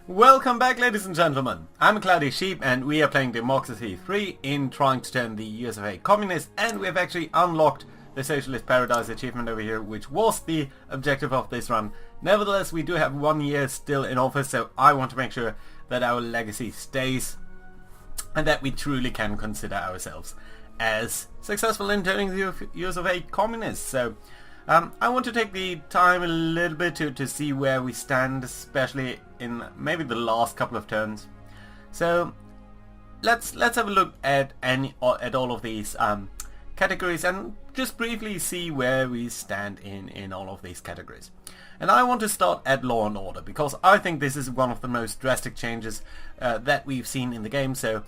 Welcome back, ladies and gentlemen. I'm Cloudy Sheep and we are playing Democracy 3 in trying to turn the US of A communist, and we have actually unlocked the Socialist Paradise achievement over here, which was the objective of this run. Nevertheless, we do have 1 year still in office, so I want to make sure that our legacy stays and that we truly can consider ourselves as successful in turning the US of A communist. So I want to take the time a little bit to see where we stand, especially in maybe the last couple of turns. So let's have a look at all of these categories and just briefly see where we stand in all of these categories. And I want to start at law and order, because I think this is one of the most drastic changes that we've seen in the game. So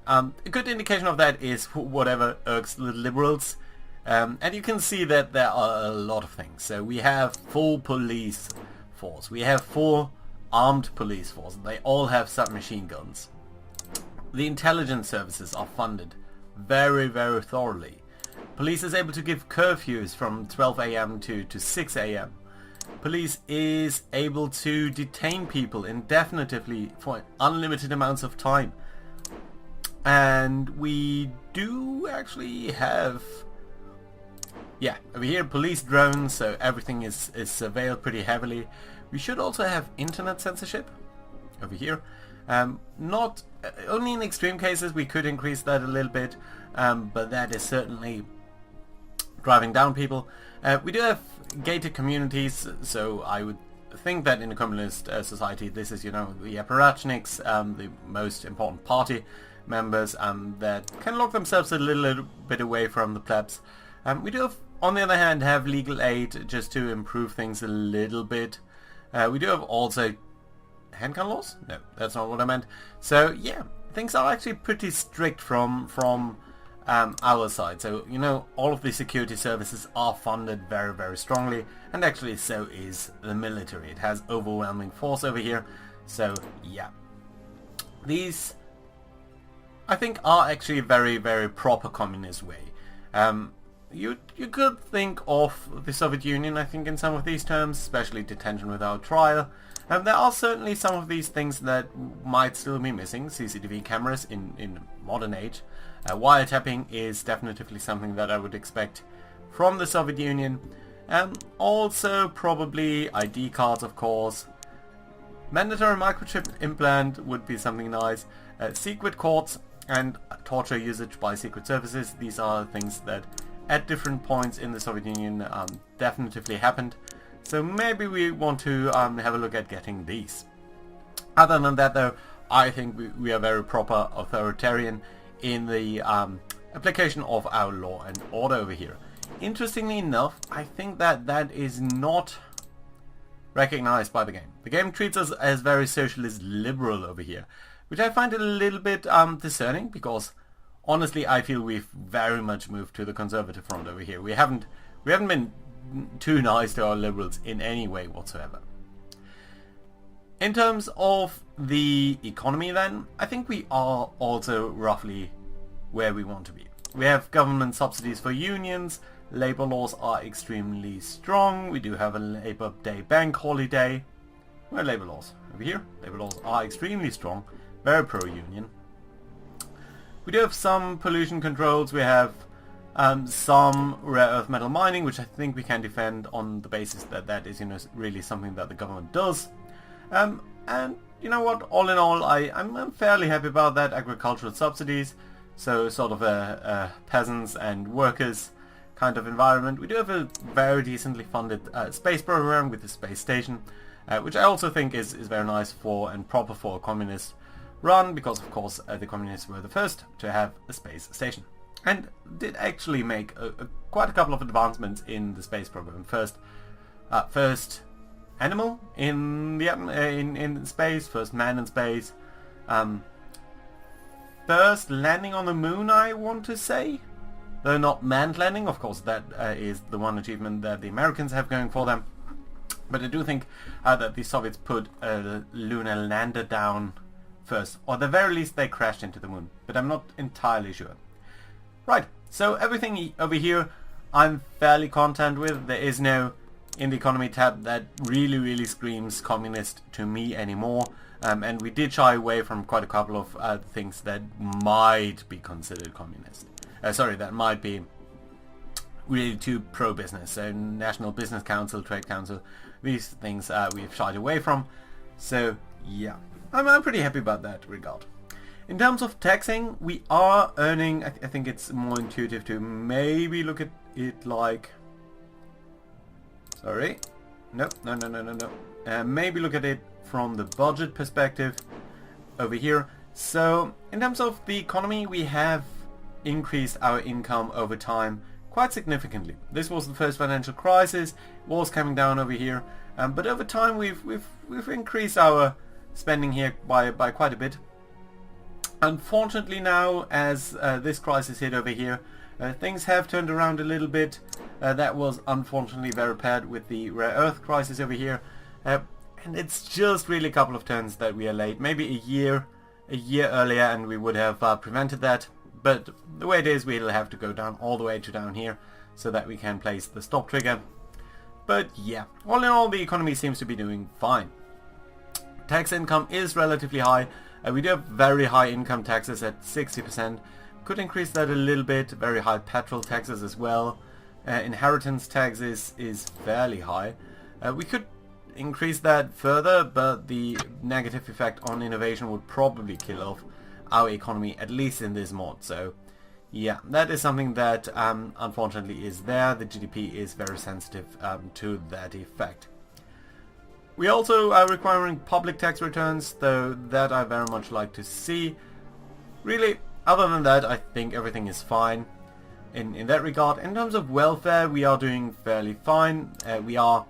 a good indication of that is whatever irks the liberals. And you can see that there are a lot of things. So we have full police force. We have 4 armed police force. They all have submachine guns. The intelligence services are funded very, very thoroughly. Police is able to give curfews from 12 AM to 6 AM. Police is able to detain people indefinitely for unlimited amounts of time. And we do actually have... yeah, over here police drones, so everything is surveilled pretty heavily. We should also have internet censorship over here. Not only in extreme cases we could increase that a little bit, but that is certainly driving down people. We do have gated communities, so I would think that in a communist society this is, you know, the apparatchiks, the most important party members that can lock themselves a little bit away from the plebs. We do have, on the other hand, have legal aid just to improve things a little bit. We do have also handgun laws? No, that's not what I meant. So yeah, things are actually pretty strict from our side. So, you know, all of the security services are funded very, very strongly, and actually so is the military. It has overwhelming force over here. So yeah, these I think are actually a very, very proper communist way. You could think of the Soviet Union, I think, in some of these terms, especially detention without trial. There are certainly some of these things that might still be missing. CCTV cameras in modern age. Wiretapping is definitely something that I would expect from the Soviet Union. Also probably ID cards, of course. Mandatory microchip implant would be something nice. Secret courts and torture usage by secret services. These are things that at different points in the Soviet Union definitely happened. So maybe we want to have a look at getting these. Other than that though, I think we are very proper authoritarian in the application of our law and order over here. Interestingly enough, I think that is not recognized by the game. The game treats us as very socialist liberal over here, which I find a little bit discerning, because honestly, I feel we've very much moved to the conservative front over here. We haven't been too nice to our liberals in any way whatsoever. In terms of the economy then, I think we are also roughly where we want to be. We have government subsidies for unions, labor laws are extremely strong, we do have a Labor Day bank holiday. Where are labor laws? Over here. Labor laws are extremely strong, very pro-union. We do have some pollution controls. We have some rare earth metal mining, which I think we can defend on the basis that that is, you know, really something that the government does. And you know what? All in all, I'm fairly happy about that. Agricultural subsidies, so sort of a peasants and workers kind of environment. We do have a very decently funded space program with the space station, which I also think is very nice for and proper for a communist run, because of course the communists were the first to have a space station and did actually make quite a couple of advancements in the space program. First animal in the in space, first man in space, first landing on the moon, I want to say, though not manned landing. Of course that is the one achievement that the Americans have going for them, but I do think that the Soviets put a lunar lander down first, or at the very least they crashed into the moon, but I'm not entirely sure. Right, so everything over here I'm fairly content with. There is no in the economy tab that really screams communist to me anymore. and we did shy away from quite a couple of things that might be considered communist. That might be really too pro-business. So National Business Council, Trade Council, these things we've shied away from. So yeah, I'm pretty happy about that regard. In terms of taxing, we are earning, I think it's more intuitive to maybe look at it like... Sorry. No. Maybe look at it from the budget perspective over here. So in terms of the economy, we have increased our income over time quite significantly. This was the first financial crisis, was coming down over here, but over time we've increased our spending here by quite a bit. Unfortunately now, as this crisis hit over here, things have turned around a little bit. That was unfortunately very bad with the rare earth crisis over here, and it's just really a couple of turns that we are late. Maybe a year earlier, and we would have prevented that. But the way it is, we'll have to go down all the way to down here so that we can place the stop trigger. But yeah, all in all, the economy seems to be doing fine. Tax income is relatively high. We do have very high income taxes at 60%. Could increase that a little bit. Very high petrol taxes as well. Inheritance tax is fairly high. We could increase that further, but the negative effect on innovation would probably kill off our economy, at least in this mod. So yeah, that is something that unfortunately is there. The GDP is very sensitive to that effect. We also are requiring public tax returns, though that I very much like to see. Really, other than that, I think everything is fine in that regard. In terms of welfare, we are doing fairly fine. We are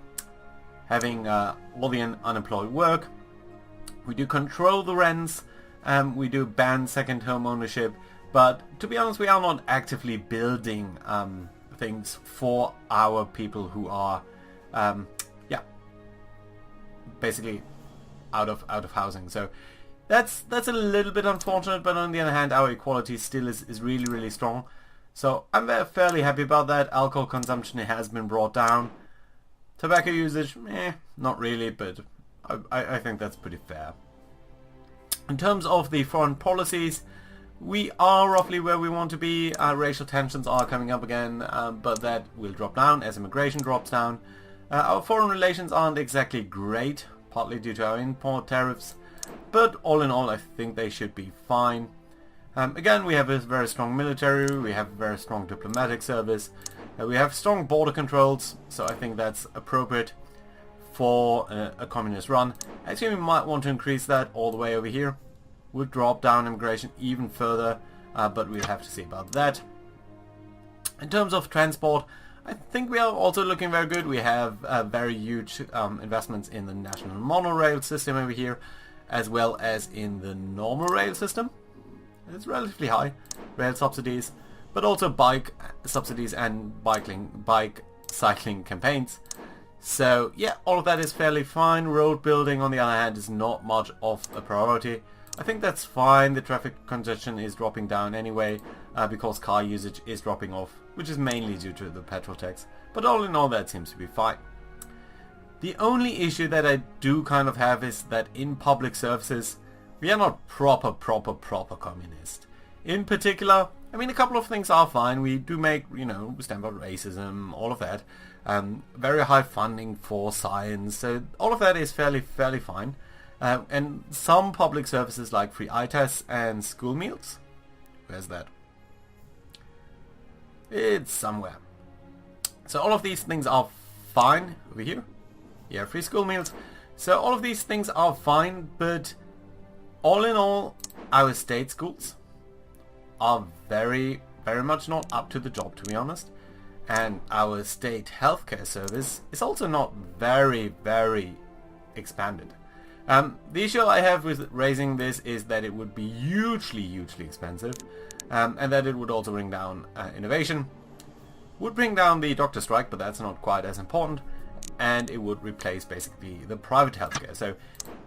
having all the unemployed work. We do control the rents. We do ban second home ownership. But to be honest, we are not actively building things for our people who are basically out of housing. So that's a little bit unfortunate, but on the other hand, our equality still is really, really strong. So I'm fairly happy about that. Alcohol consumption has been brought down. Tobacco usage, not really, but I think that's pretty fair. In terms of the foreign policies, we are roughly where we want to be. Racial tensions are coming up again, but that will drop down as immigration drops down. Our foreign relations aren't exactly great, partly due to our import tariffs, but all in all I think they should be fine. Again, we have a very strong military, we have a very strong diplomatic service, we have strong border controls, so I think that's appropriate for a communist run. Actually, we might want to increase that all the way over here. We'll drop down immigration even further, but we'll have to see about that. In terms of transport, I think we are also looking very good. We have very huge investments in the national monorail system over here, as well as in the normal rail system. It's relatively high. Rail subsidies, but also bike subsidies and bike cycling campaigns. So yeah, all of that is fairly fine. Road building, on the other hand, is not much of a priority. I think that's fine. The traffic congestion is dropping down anyway, because car usage is dropping off, which is mainly due to the petrol tax. But all in all, that seems to be fine. The only issue that I do kind of have is that in public services, we are not proper communist. In particular, I mean, a couple of things are fine. We do make, stand up racism, all of that. Very high funding for science, so all of that is fairly fine. And some public services like free eye tests and school meals. Where's that? It's somewhere. So all of these things are fine. Over here. Yeah, free school meals. So all of these things are fine, but all in all, our state schools are very much not up to the job, to be honest. And our state healthcare service is also not very expanded. The issue I have with raising this is that it would be hugely expensive, and that it would also bring down innovation. Would bring down the doctor strike, but that's not quite as important, and it would replace basically the private healthcare. So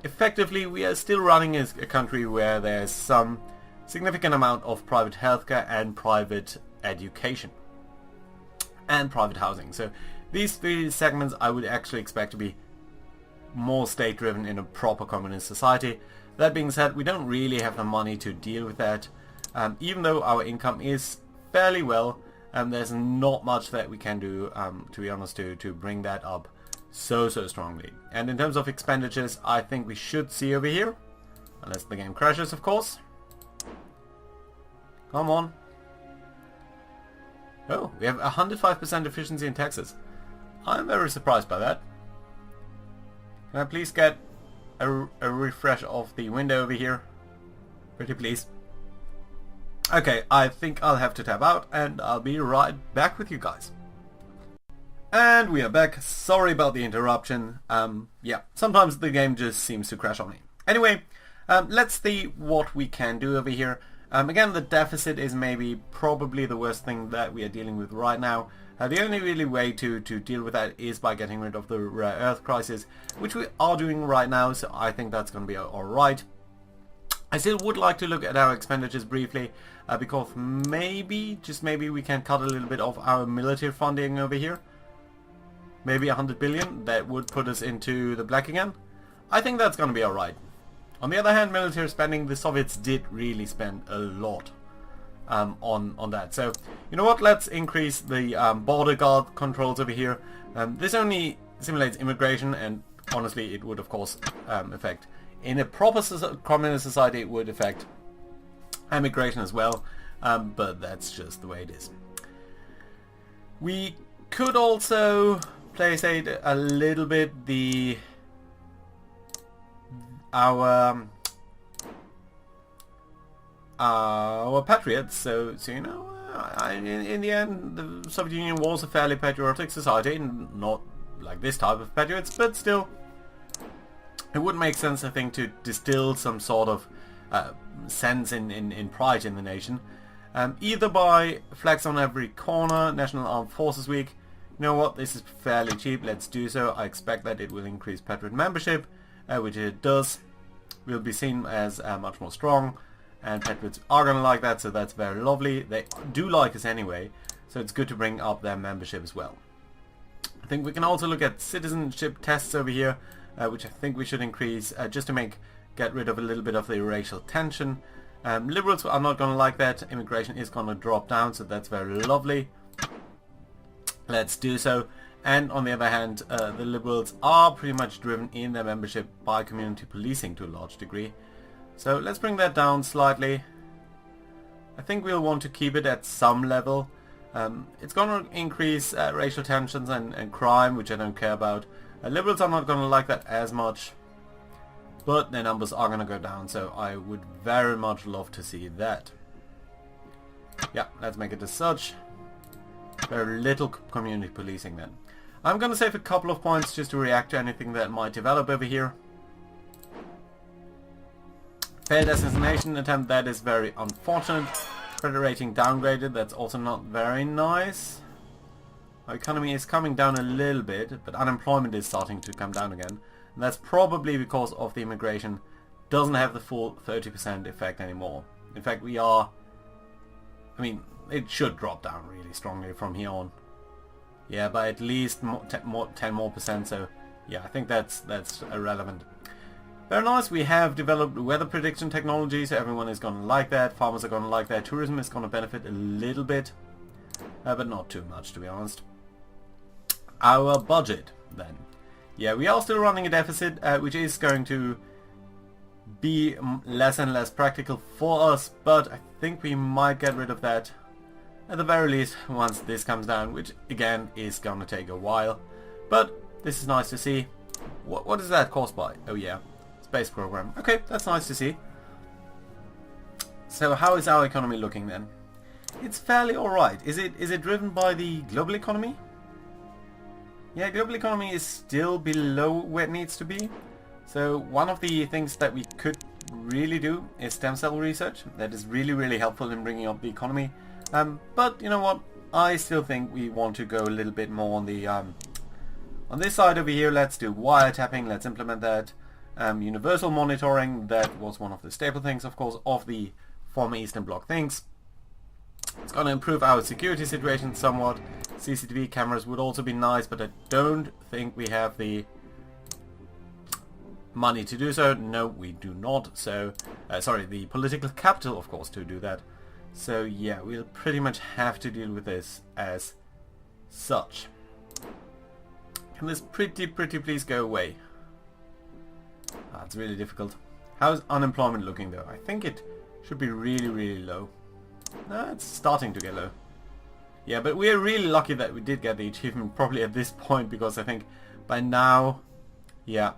effectively, we are still running as a country where there's some significant amount of private healthcare and private education and private housing. So these three segments I would actually expect to be more state-driven in a proper communist society. That being said, we don't really have the money to deal with that. Even though our income is fairly well, there's not much that we can do, to be honest, to bring that up so strongly. And in terms of expenditures, I think we should see over here, unless the game crashes, of course. Come on. Oh, we have 105% efficiency in taxes. I'm very surprised by that. Can I please get a refresh of the window over here? Pretty please. Okay, I think I'll have to tab out and I'll be right back with you guys. And we are back. Sorry about the interruption. Yeah, sometimes the game just seems to crash on me. Anyway, let's see what we can do over here. Again, the deficit is probably the worst thing that we are dealing with right now. The only really way to deal with that is by getting rid of the rare earth crisis, which we are doing right now, so I think that's going to be alright. I still would like to look at our expenditures briefly, because just maybe we can cut a little bit of our military funding over here. Maybe 100 billion, that would put us into the black again. I think that's going to be alright. On the other hand, military spending, the Soviets did really spend a lot on that. So, you know what, let's increase the border guard controls over here. This only simulates immigration, and honestly it would of course affect, in a proper communist society it would affect immigration as well, but that's just the way it is. We could also place a little bit our patriots, so you know, in the end the Soviet Union was a fairly patriotic society, not like this type of patriots, but still it would make sense, I think, to distill some sort of sense in pride in the nation, either by flags on every corner, National Armed Forces Week. You know what, this is fairly cheap, let's do so. I expect that it will increase patriot membership, which it does. We'll be seen as much more strong, and patriots are going to like that, so that's very lovely. They do like us anyway, so it's good to bring up their membership as well. I think we can also look at citizenship tests over here, which I think we should increase, just to get rid of a little bit of the racial tension. Liberals are not going to like that. Immigration is going to drop down, so that's very lovely. Let's do so. And on the other hand, the Liberals are pretty much driven in their membership by community policing to a large degree. So let's bring that down slightly. I think we'll want to keep it at some level. It's going to increase racial tensions and crime, which I don't care about. Liberals are not going to like that as much, but their numbers are going to go down, so I would very much love to see that. Yeah, let's make it as such. Very little community policing then. I'm going to save a couple of points just to react to anything that might develop over here. Failed assassination attempt, that is very unfortunate. Credit rating downgraded, that's also not very nice. Our economy is coming down a little bit, but unemployment is starting to come down again. And that's probably because of the immigration doesn't have the full 30% effect anymore. In fact, it should drop down really strongly from here on. Yeah, by at least 10 more percent, so yeah, I think that's irrelevant. Very nice, we have developed weather prediction technology, so everyone is going to like that. Farmers are going to like that. Tourism is going to benefit a little bit, but not too much, to be honest. Our budget, then. Yeah, we are still running a deficit, which is going to be less and less practical for us, but I think we might get rid of that at the very least once this comes down, which again is going to take a while. But this is nice to see. What is that caused by? Oh yeah, space program. Okay, that's nice to see. So how is our economy looking then? It's fairly alright. Is it driven by the global economy? Yeah, global economy is still below where it needs to be. So one of the things that we could really do is stem cell research. That is really helpful in bringing up the economy. But you know what? I still think we want to go a little bit more on the on this side over here. Let's do wiretapping. Let's implement that. Universal monitoring. That was one of the staple things, of course, of the former Eastern Bloc things. It's going to improve our security situation somewhat. CCTV cameras would also be nice, but I don't think we have the money to do so? No, we do not. So, sorry, the political capital, of course, to do that. So yeah, we'll pretty much have to deal with this as such. Can this pretty please go away? It's really difficult. How's unemployment looking though? I think it should be really low. No, it's starting to get low. Yeah, but we're really lucky that we did get the achievement probably at this point, because I think by now, yeah,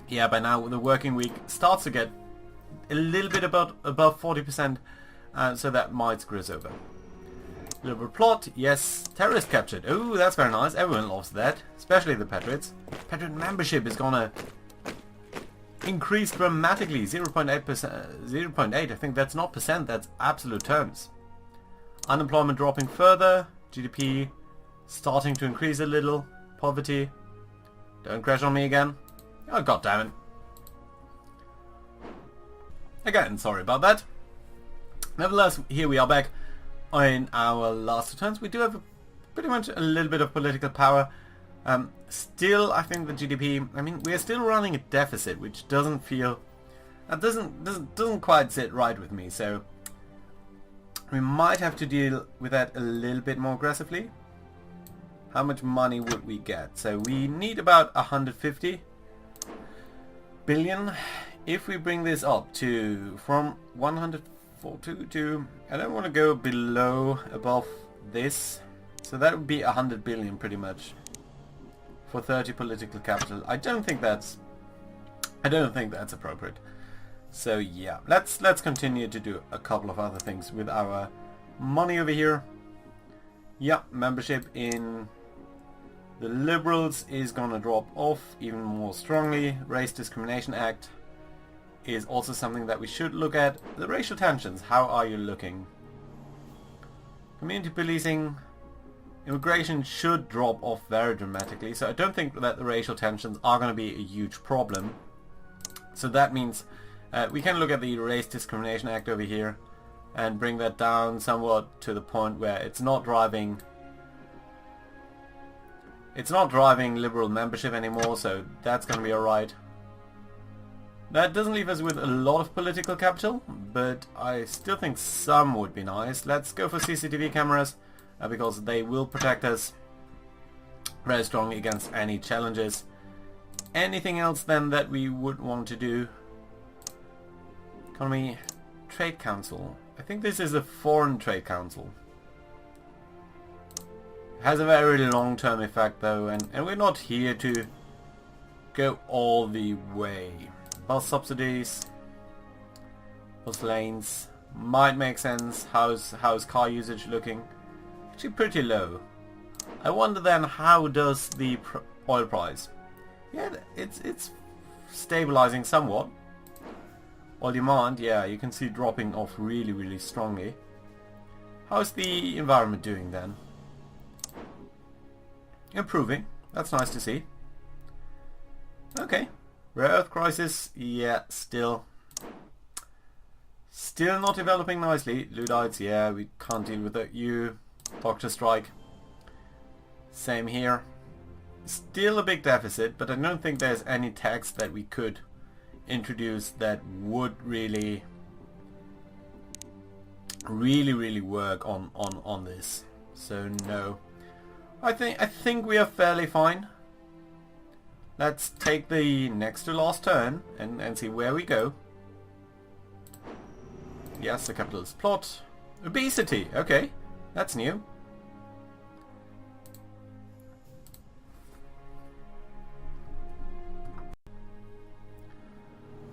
by now the working week starts to get a little bit above 40%, so that might screw us over. Liberal plot, yes. Terrorist captured. Oh, that's very nice. Everyone loves that, especially the Patriots. Patriot membership is gonna increase dramatically. 0.8%. 0.8. I think that's not percent. That's absolute terms. Unemployment dropping further. GDP starting to increase a little. Poverty. Don't crash on me again. Oh, god damn it. Again, sorry about that. Nevertheless, here we are back. In our last returns, we do have pretty much a little bit of political power. Still, I think the GDP. I mean, we are still running a deficit, which doesn't feel, that doesn't quite sit right with me. So we might have to deal with that a little bit more aggressively. How much money would we get? So we need about 150 billion. If we bring this up to from 142 to, I don't want to go above this, so that would be 100 billion pretty much for 30 political capital. I don't think that's appropriate. So yeah, let's continue to do a couple of other things with our money over here. Yeah, membership in the Liberals is gonna drop off even more strongly. Race Discrimination Act is also something that we should look at. The racial tensions, how are you looking? Community policing, immigration should drop off very dramatically, so I don't think that the racial tensions are going to be a huge problem. So that means we can look at the Race Discrimination Act over here and bring that down somewhat to the point where it's not driving Liberal membership anymore, so that's going to be alright. That doesn't leave us with a lot of political capital, but I still think some would be nice. Let's go for CCTV cameras, because they will protect us very strongly against any challenges. Anything else then that we would want to do? Economy, Trade Council. I think this is a foreign trade council. It has a very long-term effect though, and we're not here to go all the way. Bus subsidies, bus lanes might make sense. How's car usage looking? Actually pretty low. I wonder then, how does the oil price? Yeah, it's stabilizing somewhat. Oil demand, yeah, you can see dropping off really strongly. How's the environment doing then? Improving. That's nice to see. Okay. Rare earth crisis, yeah, still not developing nicely. Luddites, yeah, we can't deal with that. Doctor strike. Same here. Still a big deficit, but I don't think there's any tax that we could introduce that would really work on this. So no. I think we are fairly fine. Let's take the next to last turn and see where we go. Yes, the capitalist plot. Obesity, okay. That's new.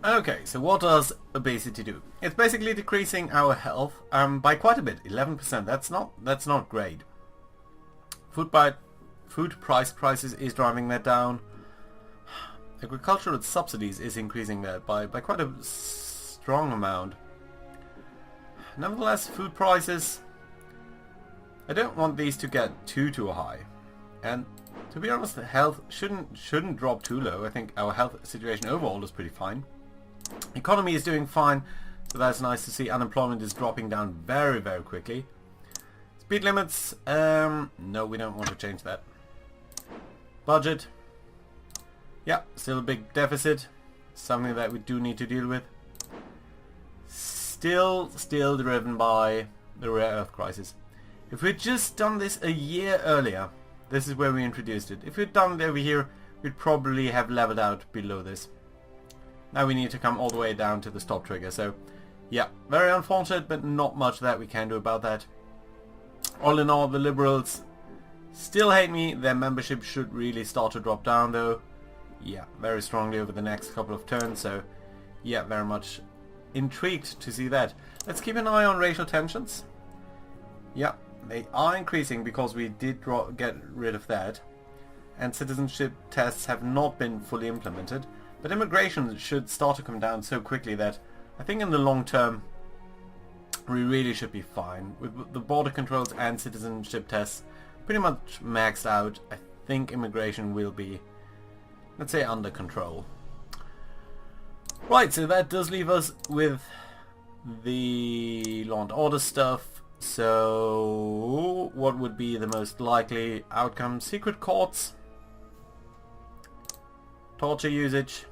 Okay, so what does obesity do? It's basically decreasing our health by quite a bit, 11%. That's not great. Food price crisis is driving that down. Agricultural subsidies is increasing that by quite a strong amount. Nevertheless, food prices, I don't want these to get too high. And to be honest, health shouldn't drop too low. I think our health situation overall is pretty fine. Economy is doing fine, so that's nice to see. Unemployment is dropping down very quickly. Speed limits, no, we don't want to change that. Budget. Yeah, still a big deficit. Something that we do need to deal with. Still driven by the rare earth crisis. If we'd just done this a year earlier, this is where we introduced it. If we'd done it over here, we'd probably have leveled out below this. Now we need to come all the way down to the stop trigger. So, yeah, very unfortunate, but not much that we can do about that. All in all, the Liberals still hate me. Their membership should really start to drop down though. Yeah, very strongly over the next couple of turns. So, yeah, very much intrigued to see that. Let's keep an eye on racial tensions. Yeah, they are increasing because we did get rid of that. And citizenship tests have not been fully implemented. But immigration should start to come down so quickly that I think in the long term we really should be fine. With the border controls and citizenship tests pretty much maxed out, I think immigration will be, let's say, under control. Right, so that does leave us with the law and order stuff. So what would be the most likely outcome? Secret courts, torture usage.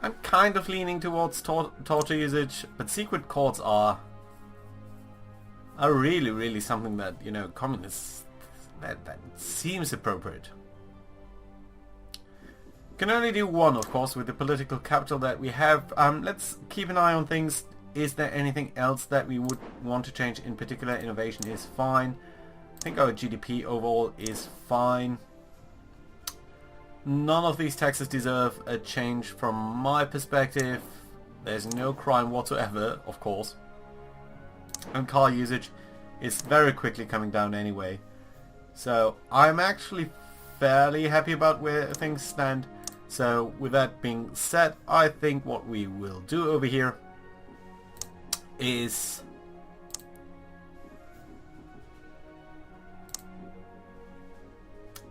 I'm kind of leaning towards torture usage, but secret courts are really something that, you know, communists, that seems appropriate. Can only do one, of course, with the political capital that we have. Let's keep an eye on things. Is there anything else that we would want to change? In particular, innovation is fine. I think our GDP overall is fine. None of these taxes deserve a change from my perspective. There's no crime whatsoever, of course. And car usage is very quickly coming down anyway. So I'm actually fairly happy about where things stand. So with that being said, I think what we will do over here is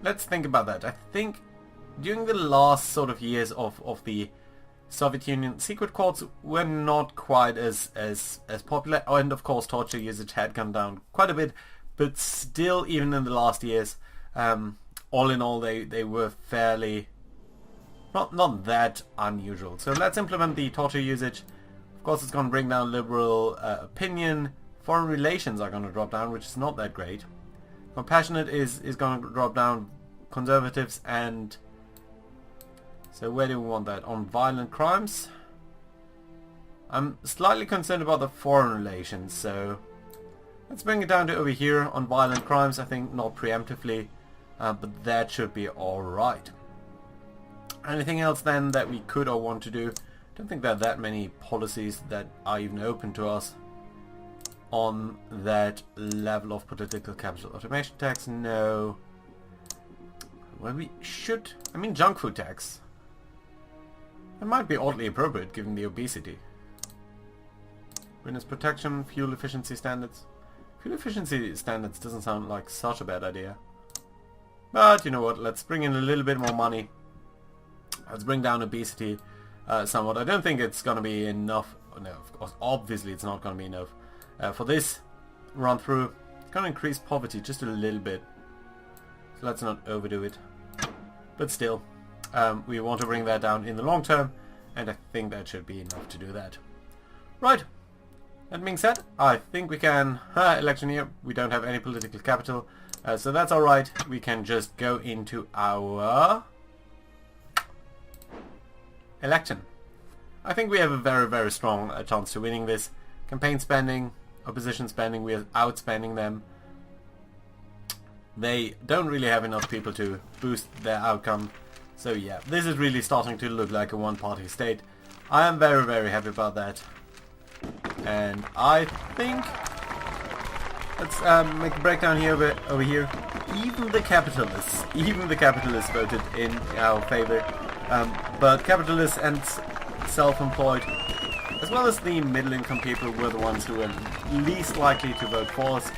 let's think about that. I think during the last sort of years of the Soviet Union, secret courts were not quite as popular, and of course torture usage had come down quite a bit, but still, even in the last years, all in all, they were fairly not that unusual. So let's implement the torture usage. Of course, it's going to bring down liberal opinion. Foreign relations are going to drop down, which is not that great. Compassionate is going to drop down. Conservatives and... So where do we want that? On violent crimes? I'm slightly concerned about the foreign relations, so let's bring it down to over here on violent crimes. I think not preemptively, but that should be alright. Anything else then that we could or want to do? I don't think there are that many policies that are even open to us on that level of political capital. Automation tax, no. Well, we should... I mean, junk food tax. It might be oddly appropriate given the obesity. Witness protection, fuel efficiency standards. Fuel efficiency standards doesn't sound like such a bad idea. But you know what, let's bring in a little bit more money. Let's bring down obesity somewhat. I don't think it's going to be enough. No, of course, obviously it's not going to be enough. For this run through, it's going to increase poverty just a little bit. So let's not overdo it. But still, we want to bring that down in the long term, and I think that should be enough to do that. Right. That being said, I think we can... election year, we don't have any political capital, so that's alright. We can just go into our... election. I think we have a very strong chance to winning this. Campaign spending, opposition spending, we are outspending them. They don't really have enough people to boost their outcome. So yeah, this is really starting to look like a one-party state. I am very happy about that. And I think... Let's make a breakdown here over here. Even the capitalists voted in our favor. But capitalists and self-employed, as well as the middle-income people, were the ones who were least likely to vote for us.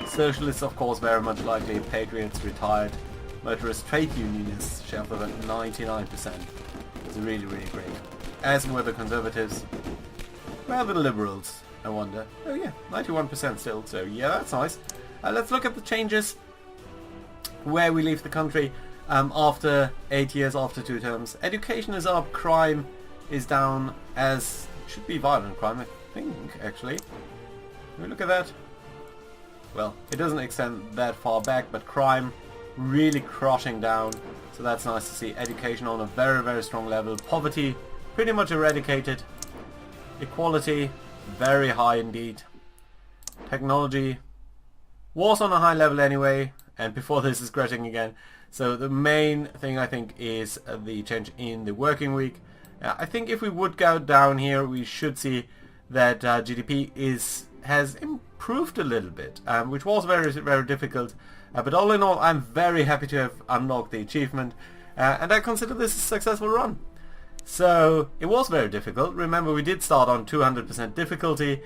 Socialists, of course, very much likely. Patriots, retired, motorists, trade unionists share for about 99%. It's really great. As were the conservatives. Well, the liberals, I wonder. Oh yeah, 91% still, so yeah, that's nice. Let's look at the changes where we leave the country after 8 years, after 2 terms. Education is up, crime is down, as should be violent crime, I think, actually. Can we look at that? Well, it doesn't extend that far back, but crime really crushing down, so that's nice to see. Education on a very, very strong level. Poverty pretty much eradicated. Equality very high indeed. Technology was on a high level anyway, and before this is crashing again. So the main thing I think is the change in the working week. I think if we would go down here, we should see that GDP has improved a little bit, which was very, very difficult. But all in all, I'm very happy to have unlocked the achievement, and I consider this a successful run. So it was very difficult. Remember, we did start on 200% difficulty.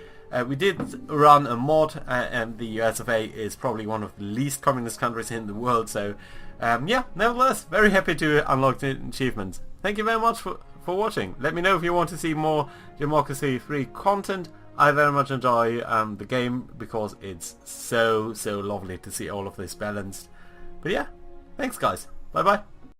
We did run a mod, and the US of A is probably one of the least communist countries in the world. So yeah, nevertheless, very happy to unlock the achievements. Thank you very much for watching. Let me know if you want to see more Democracy 3 content. I very much enjoy the game because it's so lovely to see all of this balanced. But yeah, thanks guys. Bye bye.